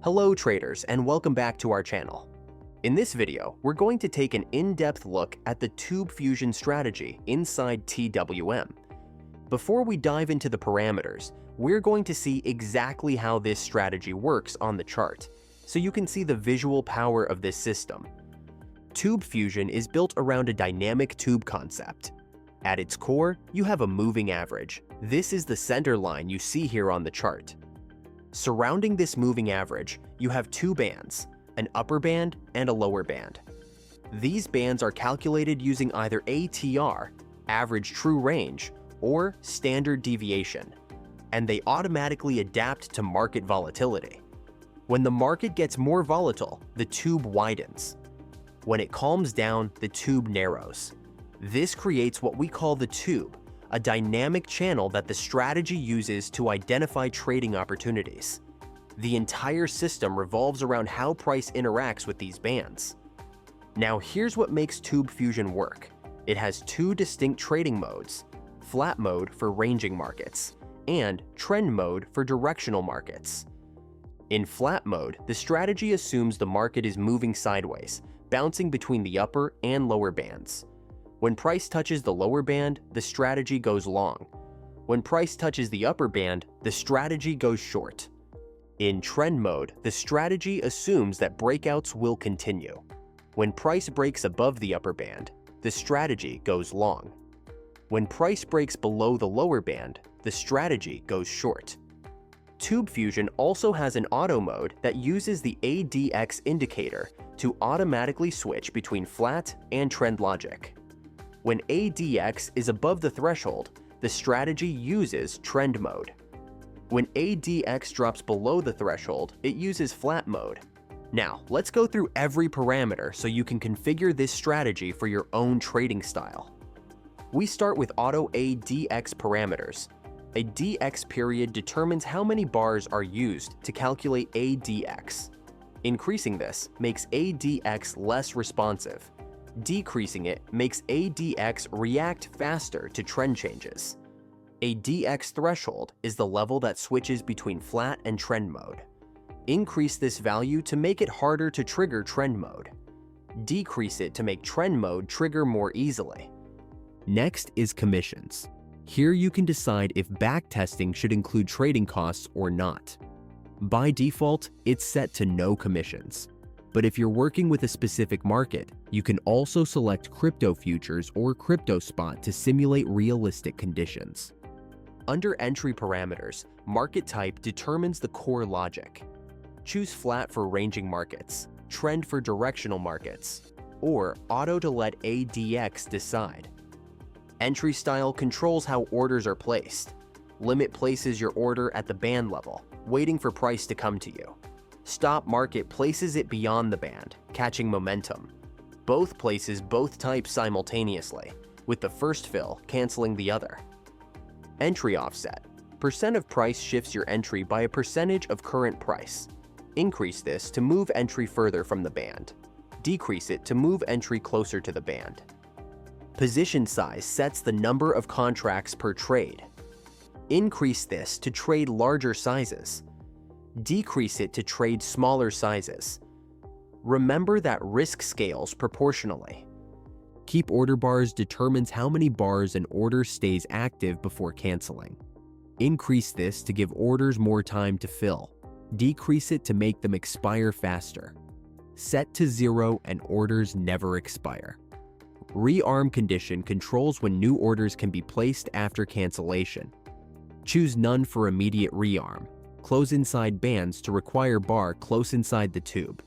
Hello traders, and welcome back to our channel. In this video, we're going to take an in-depth look at the tube fusion strategy inside TWM. Before we dive into the parameters, we're going to see exactly how this strategy works on the chart, so you can see the visual power of this system. Tube fusion is built around a dynamic tube concept. At its core, you have a moving average. This is the center line you see here on the chart. Surrounding this moving average, you have two bands, an upper band and a lower band. These bands are calculated using either ATR, average true range, or standard deviation, and they automatically adapt to market volatility. When the market gets more volatile, the tube widens. When it calms down, the tube narrows. This creates what we call the tube, a dynamic channel that the strategy uses to identify trading opportunities. The entire system revolves around how price interacts with these bands. Now here's what makes tube fusion work. It has two distinct trading modes: flat mode for ranging markets and trend mode for directional markets. In flat mode, the strategy assumes the market is moving sideways, bouncing between the upper and lower bands. When price touches the lower band, the strategy goes long. When price touches the upper band, the strategy goes short. In trend mode, the strategy assumes that breakouts will continue. When price breaks above the upper band, the strategy goes long. When price breaks below the lower band, the strategy goes short. Tube fusion also has an auto mode that uses the ADX indicator to automatically switch between flat and trend logic. When ADX is above the threshold, the strategy uses trend mode. When ADX drops below the threshold, it uses flat mode. Now, let's go through every parameter so you can configure this strategy for your own trading style. We start with auto ADX parameters. A DX period determines how many bars are used to calculate ADX. Increasing this makes ADX less responsive. Decreasing it makes ADX react faster to trend changes. A DX threshold is the level that switches between flat and trend mode. Increase this value to make it harder to trigger trend mode. Decrease it to make trend mode trigger more easily. Next is commissions. Here you can decide if backtesting should include trading costs or not. By default, it's set to no commissions. But if you're working with a specific market, you can also select crypto futures or crypto spot to simulate realistic conditions. Under entry parameters, market type determines the core logic. Choose flat for ranging markets, trend for directional markets, or auto to let ADX decide. Entry style controls how orders are placed. Limit places your order at the band level, waiting for price to come to you. Stop market places it beyond the band, catching momentum. Both places both types simultaneously, with the first fill canceling the other. Entry offset. Percent of price shifts your entry by a percentage of current price. Increase this to move entry further from the band. Decrease it to move entry closer to the band. Position size sets the number of contracts per trade. Increase this to trade larger sizes. Decrease it to trade smaller sizes. Remember that risk scales proportionally. Keep order bars determines how many bars an order stays active before canceling. Increase this to give orders more time to fill. Decrease it to make them expire faster. Set to 0 and orders never expire. Rearm condition controls when new orders can be placed after cancellation. Choose none for immediate rearm. Close inside bands to require bar close inside the tube.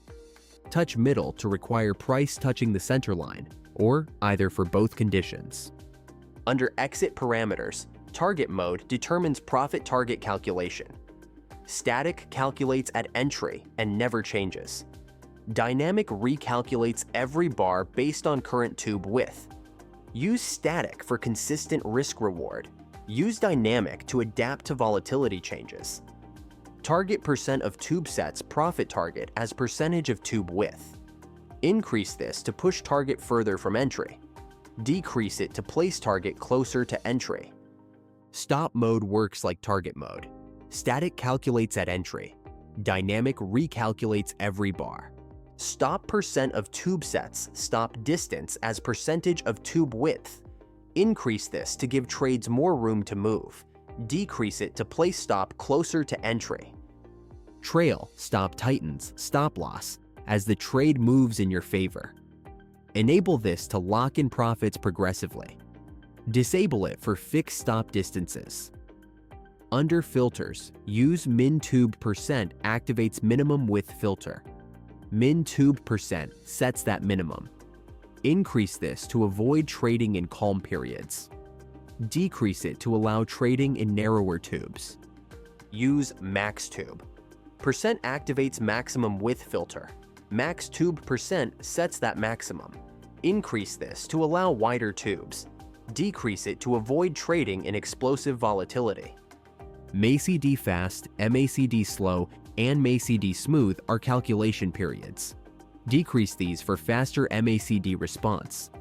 Touch middle to require price touching the center line, or either for both conditions. Under exit parameters, target mode determines profit target calculation. Static calculates at entry and never changes. Dynamic recalculates every bar based on current tube width. Use static for consistent risk reward. Use dynamic to adapt to volatility changes. Target percent of tube sets profit target as percentage of tube width. Increase this to push target further from entry. Decrease it to place target closer to entry. Stop mode works like target mode. Static calculates at entry. Dynamic recalculates every bar. Stop percent of tube sets, stop distance as percentage of tube width. Increase this to give trades more room to move. Decrease it to place stop closer to entry. Trail stop tightens stop loss as the trade moves in your favor. Enable this to lock in profits progressively. Disable it for fixed stop distances. Under filters, use min tube percent activates minimum width filter. Min tube percent sets that minimum. Increase this to avoid trading in calm periods. Decrease it to allow trading in narrower tubes. Use max tube. Percent activates maximum width filter. Max tube percent sets that maximum. Increase this to allow wider tubes. Decrease it to avoid trading in explosive volatility. MACD fast, MACD slow, and MACD smooth are calculation periods. Decrease these for faster MACD response.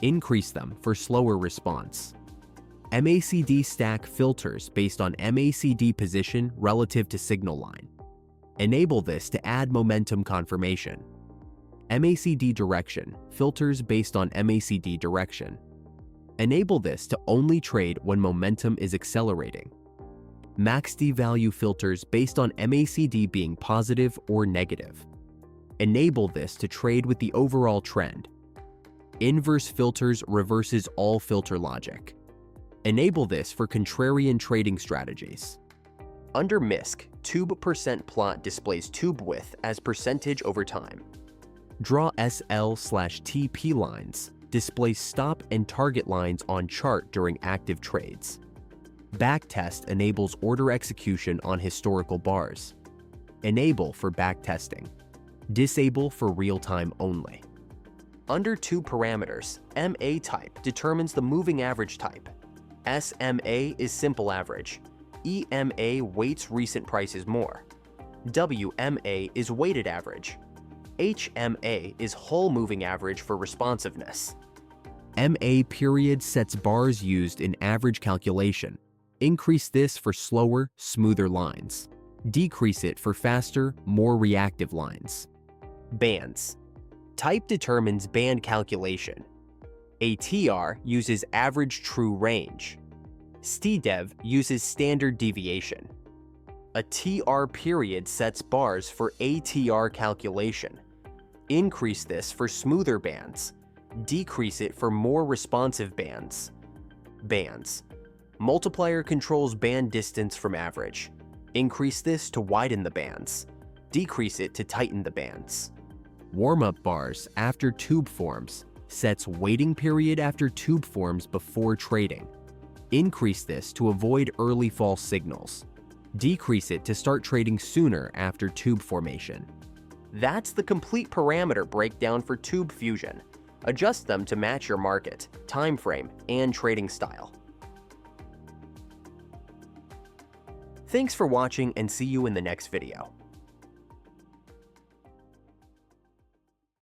Increase them for slower response. MACD stack filters based on MACD position relative to signal line. Enable this to add momentum confirmation. MACD direction filters based on MACD direction. Enable this to only trade when momentum is accelerating. MACD value filters based on MACD being positive or negative. Enable this to trade with the overall trend. Inverse filters reverses all filter logic. Enable this for contrarian trading strategies. Under MISC, tube percent plot displays tube width as percentage over time. Draw SL/TP lines, displays stop and target lines on chart during active trades. Backtest enables order execution on historical bars. Enable for backtesting. Disable for real-time only. Under two parameters, MA type determines the moving average type. SMA is simple average. EMA weights recent prices more. WMA is weighted average. HMA is whole moving average for responsiveness. MA period sets bars used in average calculation. Increase this for slower, smoother lines. Decrease it for faster, more reactive lines. Bands. Type determines band calculation. ATR uses average true range. STDEV uses standard deviation. A TR period sets bars for ATR calculation. Increase this for smoother bands. Decrease it for more responsive bands. Bands. Multiplier controls band distance from average. Increase this to widen the bands. Decrease it to tighten the bands. Warm-up bars after tube forms sets waiting period after tube forms before trading. Increase this to avoid early false signals. Decrease it to start trading sooner after tube formation. That's the complete parameter breakdown for Tube Fusion. Adjust them to match your market, time frame, and trading style. Thanks for watching and see you in the next video.